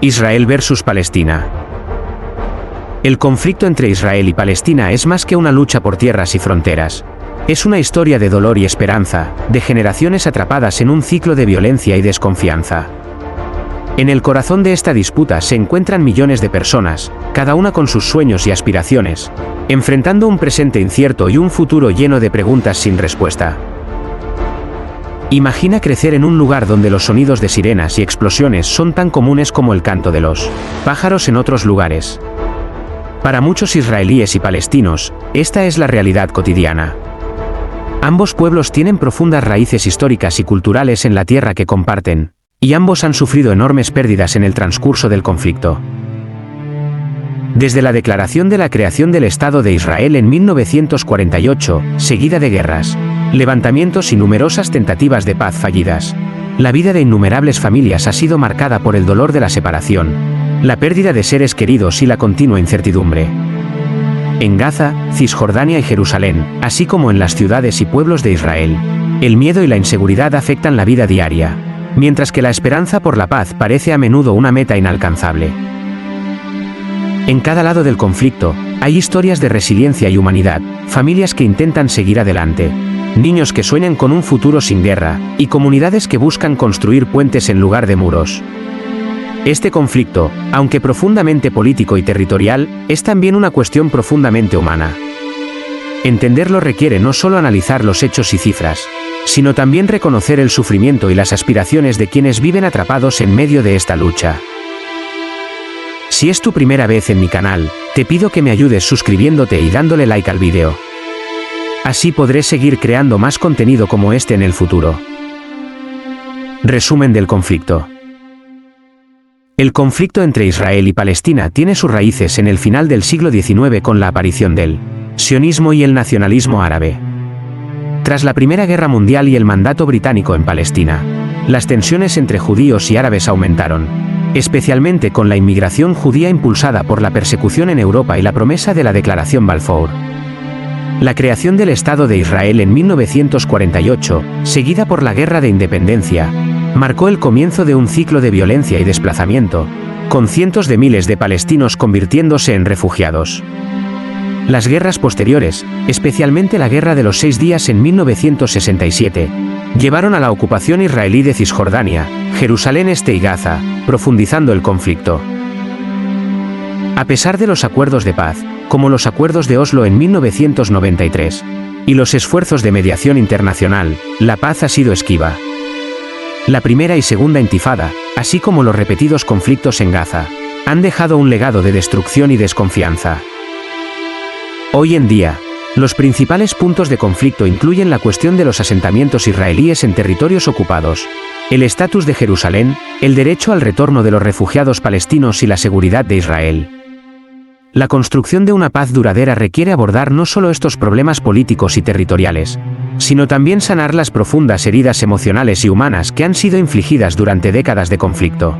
Israel versus Palestina. El conflicto entre Israel y Palestina es más que una lucha por tierras y fronteras. Es una historia de dolor y esperanza, de generaciones atrapadas en un ciclo de violencia y desconfianza. En el corazón de esta disputa se encuentran millones de personas, cada una con sus sueños y aspiraciones, enfrentando un presente incierto y un futuro lleno de preguntas sin respuesta. Imagina crecer en un lugar donde los sonidos de sirenas y explosiones son tan comunes como el canto de los pájaros en otros lugares. Para muchos israelíes y palestinos, esta es la realidad cotidiana. Ambos pueblos tienen profundas raíces históricas y culturales en la tierra que comparten, y ambos han sufrido enormes pérdidas en el transcurso del conflicto. Desde la declaración de la creación del Estado de Israel en 1948, seguida de guerras, levantamientos y numerosas tentativas de paz fallidas, la vida de innumerables familias ha sido marcada por el dolor de la separación, la pérdida de seres queridos y la continua incertidumbre. En Gaza, Cisjordania y Jerusalén, así como en las ciudades y pueblos de Israel, el miedo y la inseguridad afectan la vida diaria, mientras que la esperanza por la paz parece a menudo una meta inalcanzable. En cada lado del conflicto, hay historias de resiliencia y humanidad, familias que intentan seguir adelante, niños que sueñan con un futuro sin guerra, y comunidades que buscan construir puentes en lugar de muros. Este conflicto, aunque profundamente político y territorial, es también una cuestión profundamente humana. Entenderlo requiere no solo analizar los hechos y cifras, sino también reconocer el sufrimiento y las aspiraciones de quienes viven atrapados en medio de esta lucha. Si es tu primera vez en mi canal, te pido que me ayudes suscribiéndote y dándole like al vídeo. Así podré seguir creando más contenido como este en el futuro. Resumen del conflicto. El conflicto entre Israel y Palestina tiene sus raíces en el final del siglo XIX con la aparición del sionismo y el nacionalismo árabe. Tras la Primera Guerra Mundial y el mandato británico en Palestina, las tensiones entre judíos y árabes aumentaron, especialmente con la inmigración judía impulsada por la persecución en Europa y la promesa de la Declaración Balfour. La creación del Estado de Israel en 1948, seguida por la Guerra de Independencia, marcó el comienzo de un ciclo de violencia y desplazamiento, con cientos de miles de palestinos convirtiéndose en refugiados. Las guerras posteriores, especialmente la Guerra de los 6 Días en 1967, llevaron a la ocupación israelí de Cisjordania, Jerusalén Este y Gaza, profundizando el conflicto. A pesar de los acuerdos de paz, como los acuerdos de Oslo en 1993, y los esfuerzos de mediación internacional, la paz ha sido esquiva. La primera y segunda intifada, así como los repetidos conflictos en Gaza, han dejado un legado de destrucción y desconfianza. Hoy en día, los principales puntos de conflicto incluyen la cuestión de los asentamientos israelíes en territorios ocupados, el estatus de Jerusalén, el derecho al retorno de los refugiados palestinos y la seguridad de Israel. La construcción de una paz duradera requiere abordar no solo estos problemas políticos y territoriales, sino también sanar las profundas heridas emocionales y humanas que han sido infligidas durante décadas de conflicto.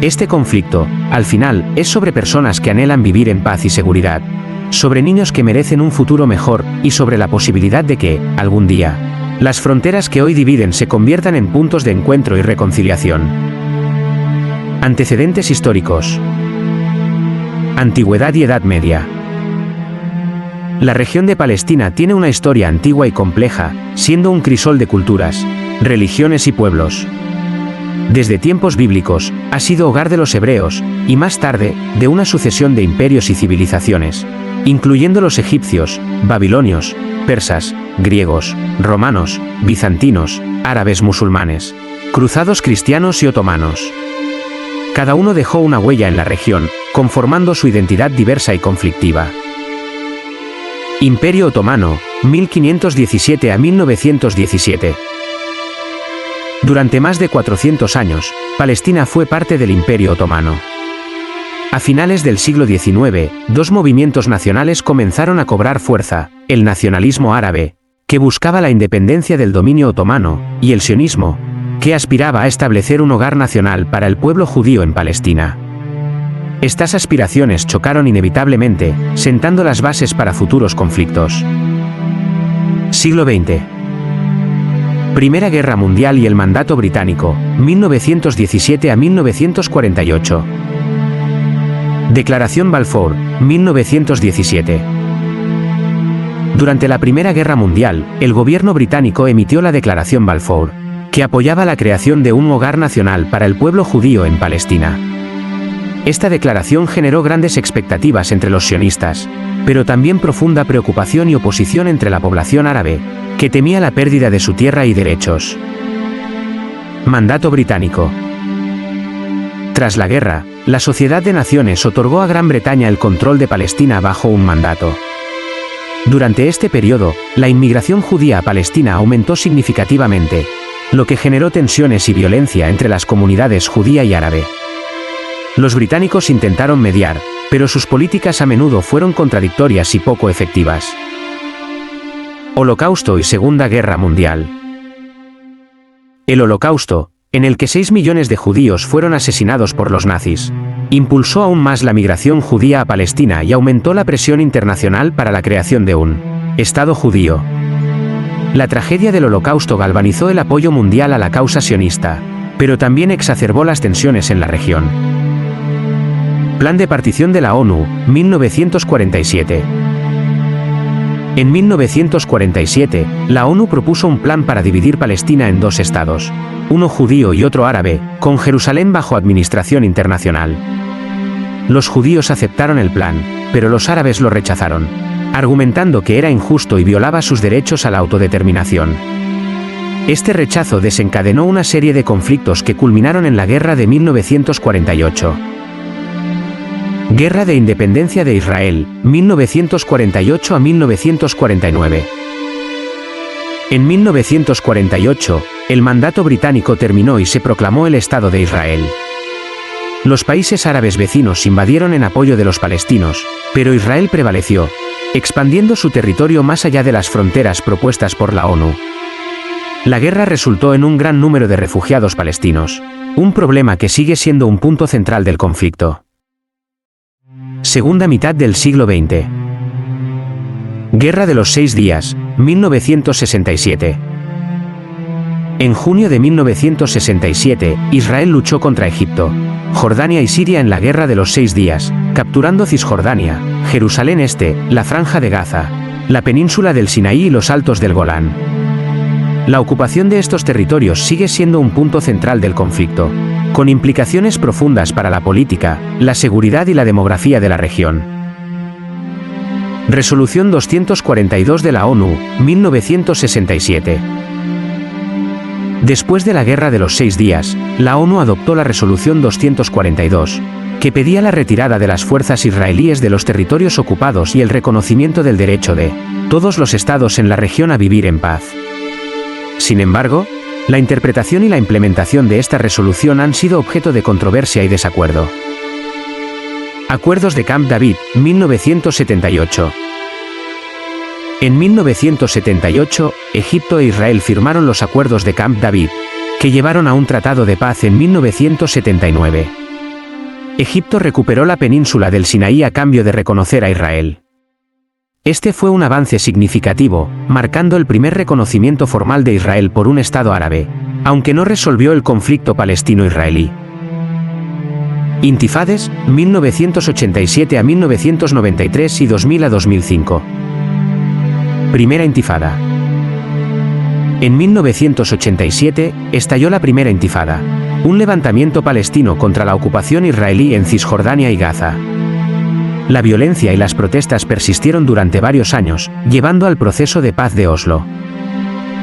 Este conflicto, al final, es sobre personas que anhelan vivir en paz y seguridad, sobre niños que merecen un futuro mejor, y sobre la posibilidad de que, algún día, las fronteras que hoy dividen se conviertan en puntos de encuentro y reconciliación. Antecedentes históricos. Antigüedad y Edad Media. La región de Palestina tiene una historia antigua y compleja, siendo un crisol de culturas, religiones y pueblos. Desde tiempos bíblicos, ha sido hogar de los hebreos, y más tarde, de una sucesión de imperios y civilizaciones, incluyendo los egipcios, babilonios, persas, griegos, romanos, bizantinos, árabes musulmanes, cruzados cristianos y otomanos. Cada uno dejó una huella en la región, conformando su identidad diversa y conflictiva. Imperio Otomano, 1517 a 1917. Durante más de 400 años, Palestina fue parte del Imperio Otomano. A finales del siglo XIX, dos movimientos nacionales comenzaron a cobrar fuerza: el nacionalismo árabe, que buscaba la independencia del dominio otomano, y el sionismo, que aspiraba a establecer un hogar nacional para el pueblo judío en Palestina. Estas aspiraciones chocaron inevitablemente, sentando las bases para futuros conflictos. Siglo XX. Primera Guerra Mundial y el mandato británico, 1917 a 1948. Declaración Balfour, 1917. Durante la Primera Guerra Mundial, el gobierno británico emitió la Declaración Balfour, que apoyaba la creación de un hogar nacional para el pueblo judío en Palestina. Esta declaración generó grandes expectativas entre los sionistas, pero también profunda preocupación y oposición entre la población árabe, que temía la pérdida de su tierra y derechos. Mandato británico. Tras la guerra, la Sociedad de Naciones otorgó a Gran Bretaña el control de Palestina bajo un mandato. Durante este periodo, la inmigración judía a Palestina aumentó significativamente, lo que generó tensiones y violencia entre las comunidades judía y árabe. Los británicos intentaron mediar, pero sus políticas a menudo fueron contradictorias y poco efectivas. Holocausto y Segunda Guerra Mundial. El Holocausto, en el que 6 millones de judíos fueron asesinados por los nazis, impulsó aún más la migración judía a Palestina y aumentó la presión internacional para la creación de un Estado judío. La tragedia del Holocausto galvanizó el apoyo mundial a la causa sionista, pero también exacerbó las tensiones en la región. Plan de partición de la ONU, 1947. En 1947, la ONU propuso un plan para dividir Palestina en 2 estados, uno judío y otro árabe, con Jerusalén bajo administración internacional. Los judíos aceptaron el plan, pero los árabes lo rechazaron, argumentando que era injusto y violaba sus derechos a la autodeterminación. Este rechazo desencadenó una serie de conflictos que culminaron en la Guerra de 1948. Guerra de Independencia de Israel, 1948 a 1949. En 1948, el mandato británico terminó y se proclamó el Estado de Israel. Los países árabes vecinos invadieron en apoyo de los palestinos, pero Israel prevaleció, expandiendo su territorio más allá de las fronteras propuestas por la ONU. La guerra resultó en un gran número de refugiados palestinos, un problema que sigue siendo un punto central del conflicto. Segunda mitad del siglo XX. Guerra de los 6 días, 1967. En junio de 1967, Israel luchó contra Egipto, Jordania y Siria en la Guerra de los 6 días, capturando Cisjordania, Jerusalén Este, la Franja de Gaza, la península del Sinaí y los Altos del Golán. La ocupación de estos territorios sigue siendo un punto central del conflicto, con implicaciones profundas para la política, la seguridad y la demografía de la región. Resolución 242 de la ONU, 1967. Después de la Guerra de los 6 días, la ONU adoptó la Resolución 242, que pedía la retirada de las fuerzas israelíes de los territorios ocupados y el reconocimiento del derecho de todos los estados en la región a vivir en paz. Sin embargo, la interpretación y la implementación de esta resolución han sido objeto de controversia y desacuerdo. Acuerdos de Camp David, 1978. En 1978, Egipto e Israel firmaron los Acuerdos de Camp David, que llevaron a un tratado de paz en 1979. Egipto recuperó la península del Sinaí a cambio de reconocer a Israel. Este fue un avance significativo, marcando el primer reconocimiento formal de Israel por un Estado árabe, aunque no resolvió el conflicto palestino-israelí. Intifades, 1987 a 1993 y 2000 a 2005. Primera Intifada. En 1987, estalló la Primera Intifada, un levantamiento palestino contra la ocupación israelí en Cisjordania y Gaza. La violencia y las protestas persistieron durante varios años, llevando al proceso de paz de Oslo.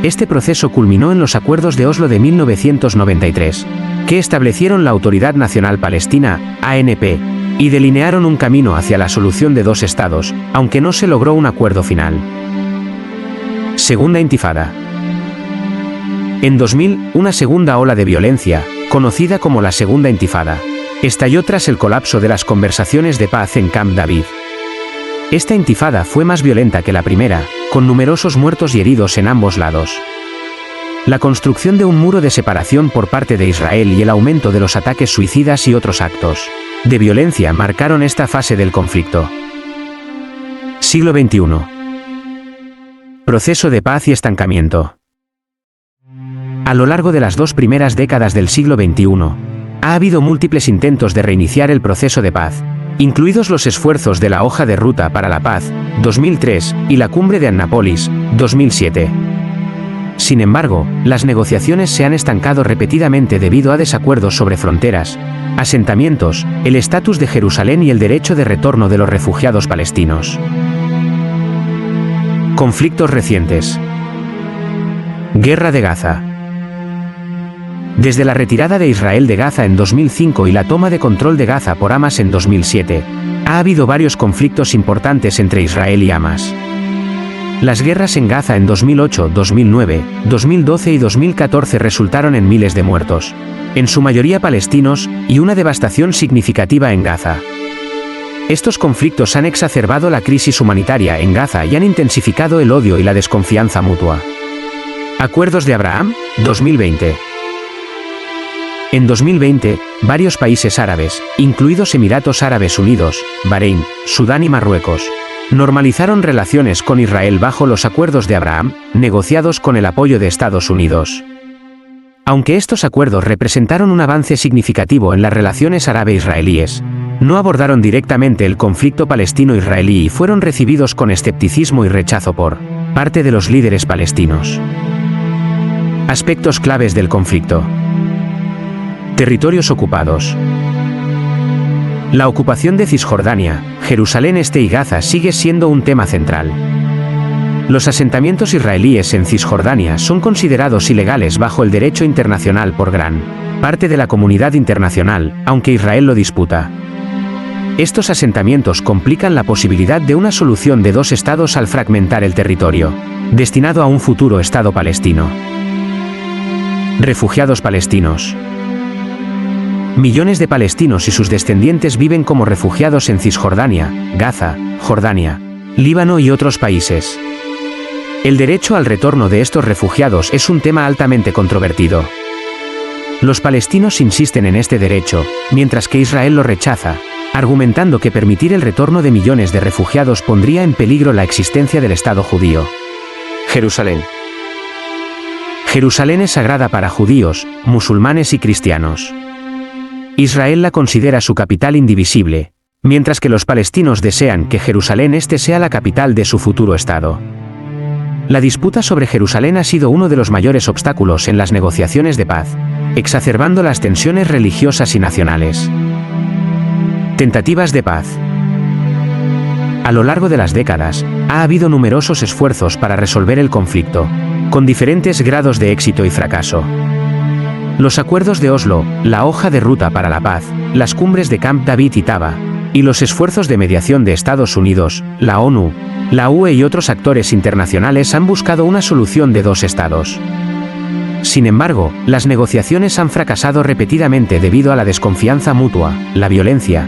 Este proceso culminó en los Acuerdos de Oslo de 1993, que establecieron la Autoridad Nacional Palestina, ANP, y delinearon un camino hacia la solución de 2 estados, aunque no se logró un acuerdo final. Segunda Intifada. En 2000, una segunda ola de violencia, conocida como la Segunda Intifada, estalló tras el colapso de las conversaciones de paz en Camp David. Esta intifada fue más violenta que la primera, con numerosos muertos y heridos en ambos lados. La construcción de un muro de separación por parte de Israel y el aumento de los ataques suicidas y otros actos de violencia marcaron esta fase del conflicto. Siglo XXI. Proceso de paz y estancamiento. A lo largo de las 2 primeras décadas del siglo XXI, ha habido múltiples intentos de reiniciar el proceso de paz, incluidos los esfuerzos de la Hoja de Ruta para la Paz, 2003, y la Cumbre de Annapolis, 2007. Sin embargo, las negociaciones se han estancado repetidamente debido a desacuerdos sobre fronteras, asentamientos, el estatus de Jerusalén y el derecho de retorno de los refugiados palestinos. Conflictos recientes. Guerra de Gaza. Desde la retirada de Israel de Gaza en 2005 y la toma de control de Gaza por Hamas en 2007, ha habido varios conflictos importantes entre Israel y Hamas. Las guerras en Gaza en 2008, 2009, 2012 y 2014 resultaron en miles de muertos, en su mayoría palestinos, y una devastación significativa en Gaza. Estos conflictos han exacerbado la crisis humanitaria en Gaza y han intensificado el odio y la desconfianza mutua. Acuerdos de Abraham, 2020. En 2020, varios países árabes, incluidos Emiratos Árabes Unidos, Bahrein, Sudán y Marruecos, normalizaron relaciones con Israel bajo los Acuerdos de Abraham, negociados con el apoyo de Estados Unidos. Aunque estos acuerdos representaron un avance significativo en las relaciones árabe-israelíes, no abordaron directamente el conflicto palestino-israelí y fueron recibidos con escepticismo y rechazo por parte de los líderes palestinos. Aspectos claves del conflicto. Territorios ocupados. La ocupación de Cisjordania, Jerusalén Este y Gaza sigue siendo un tema central. Los asentamientos israelíes en Cisjordania son considerados ilegales bajo el derecho internacional por gran parte de la comunidad internacional, aunque Israel lo disputa. Estos asentamientos complican la posibilidad de una solución de 2 estados al fragmentar el territorio, destinado a un futuro Estado palestino. Refugiados palestinos. Millones de palestinos y sus descendientes viven como refugiados en Cisjordania, Gaza, Jordania, Líbano y otros países. El derecho al retorno de estos refugiados es un tema altamente controvertido. Los palestinos insisten en este derecho, mientras que Israel lo rechaza, argumentando que permitir el retorno de millones de refugiados pondría en peligro la existencia del Estado judío. Jerusalén. Jerusalén es sagrada para judíos, musulmanes y cristianos. Israel la considera su capital indivisible, mientras que los palestinos desean que Jerusalén Este sea la capital de su futuro Estado. La disputa sobre Jerusalén ha sido uno de los mayores obstáculos en las negociaciones de paz, exacerbando las tensiones religiosas y nacionales. Tentativas de paz. A lo largo de las décadas, ha habido numerosos esfuerzos para resolver el conflicto, con diferentes grados de éxito y fracaso. Los acuerdos de Oslo, la Hoja de Ruta para la Paz, las cumbres de Camp David y Taba, y los esfuerzos de mediación de Estados Unidos, la ONU, la UE y otros actores internacionales han buscado una solución de 2 estados. Sin embargo, las negociaciones han fracasado repetidamente debido a la desconfianza mutua, la violencia,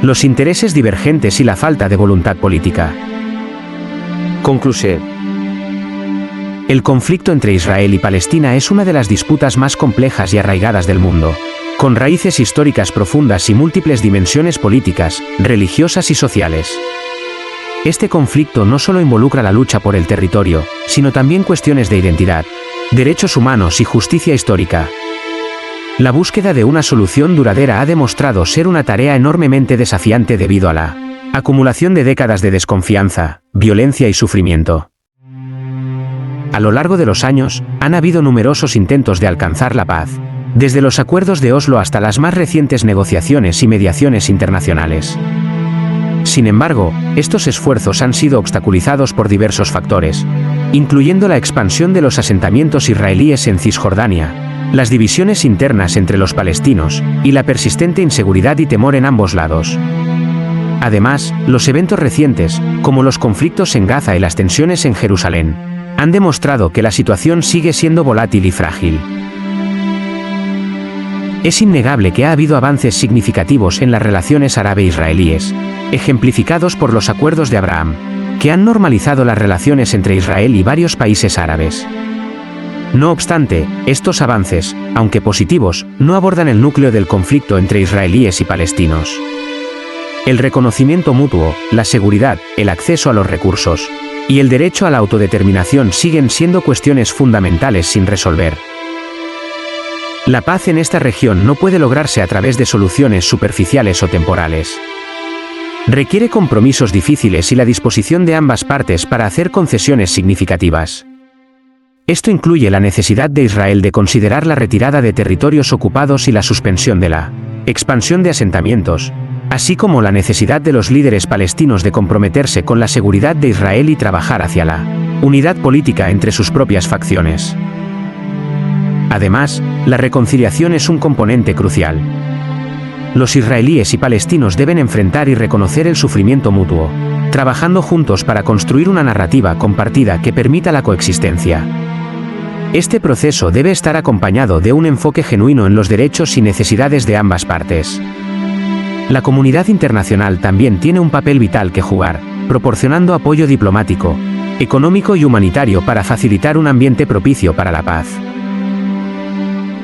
los intereses divergentes y la falta de voluntad política. Conclusión. El conflicto entre Israel y Palestina es una de las disputas más complejas y arraigadas del mundo, con raíces históricas profundas y múltiples dimensiones políticas, religiosas y sociales. Este conflicto no solo involucra la lucha por el territorio, sino también cuestiones de identidad, derechos humanos y justicia histórica. La búsqueda de una solución duradera ha demostrado ser una tarea enormemente desafiante debido a la acumulación de décadas de desconfianza, violencia y sufrimiento. A lo largo de los años, han habido numerosos intentos de alcanzar la paz, desde los acuerdos de Oslo hasta las más recientes negociaciones y mediaciones internacionales. Sin embargo, estos esfuerzos han sido obstaculizados por diversos factores, incluyendo la expansión de los asentamientos israelíes en Cisjordania, las divisiones internas entre los palestinos, y la persistente inseguridad y temor en ambos lados. Además, los eventos recientes, como los conflictos en Gaza y las tensiones en Jerusalén, han demostrado que la situación sigue siendo volátil y frágil. Es innegable que ha habido avances significativos en las relaciones árabe-israelíes, ejemplificados por los acuerdos de Abraham, que han normalizado las relaciones entre Israel y varios países árabes. No obstante, estos avances, aunque positivos, no abordan el núcleo del conflicto entre israelíes y palestinos. El reconocimiento mutuo, la seguridad, el acceso a los recursos y el derecho a la autodeterminación siguen siendo cuestiones fundamentales sin resolver. La paz en esta región no puede lograrse a través de soluciones superficiales o temporales. Requiere compromisos difíciles y la disposición de ambas partes para hacer concesiones significativas. Esto incluye la necesidad de Israel de considerar la retirada de territorios ocupados y la suspensión de la expansión de asentamientos, así como la necesidad de los líderes palestinos de comprometerse con la seguridad de Israel y trabajar hacia la unidad política entre sus propias facciones. Además, la reconciliación es un componente crucial. Los israelíes y palestinos deben enfrentar y reconocer el sufrimiento mutuo, trabajando juntos para construir una narrativa compartida que permita la coexistencia. Este proceso debe estar acompañado de un enfoque genuino en los derechos y necesidades de ambas partes. La comunidad internacional también tiene un papel vital que jugar, proporcionando apoyo diplomático, económico y humanitario para facilitar un ambiente propicio para la paz.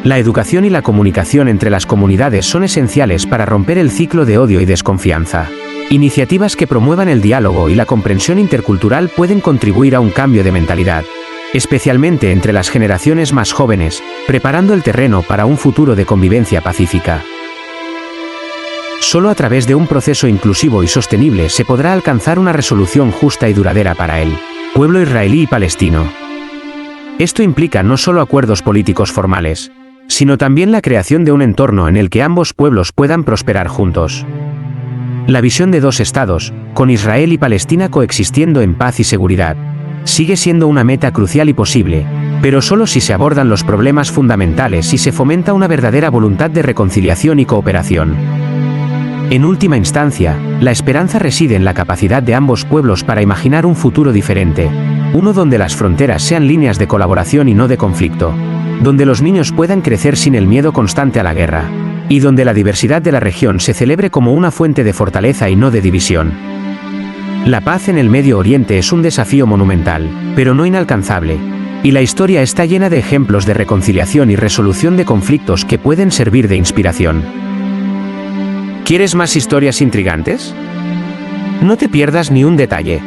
La educación y la comunicación entre las comunidades son esenciales para romper el ciclo de odio y desconfianza. Iniciativas que promuevan el diálogo y la comprensión intercultural pueden contribuir a un cambio de mentalidad, especialmente entre las generaciones más jóvenes, preparando el terreno para un futuro de convivencia pacífica. Solo a través de un proceso inclusivo y sostenible se podrá alcanzar una resolución justa y duradera para el pueblo israelí y palestino. Esto implica no solo acuerdos políticos formales, sino también la creación de un entorno en el que ambos pueblos puedan prosperar juntos. La visión de dos estados, con Israel y Palestina coexistiendo en paz y seguridad, sigue siendo una meta crucial y posible, pero solo si se abordan los problemas fundamentales y se fomenta una verdadera voluntad de reconciliación y cooperación. En última instancia, la esperanza reside en la capacidad de ambos pueblos para imaginar un futuro diferente, uno donde las fronteras sean líneas de colaboración y no de conflicto, donde los niños puedan crecer sin el miedo constante a la guerra, y donde la diversidad de la región se celebre como una fuente de fortaleza y no de división. La paz en el Medio Oriente es un desafío monumental, pero no inalcanzable, y la historia está llena de ejemplos de reconciliación y resolución de conflictos que pueden servir de inspiración. ¿Quieres más historias intrigantes? No te pierdas ni un detalle.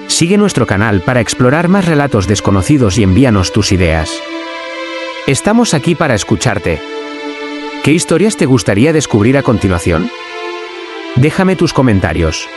Sigue nuestro canal para explorar más relatos desconocidos y envíanos tus ideas. Estamos aquí para escucharte. ¿Qué historias te gustaría descubrir a continuación? Déjame tus comentarios.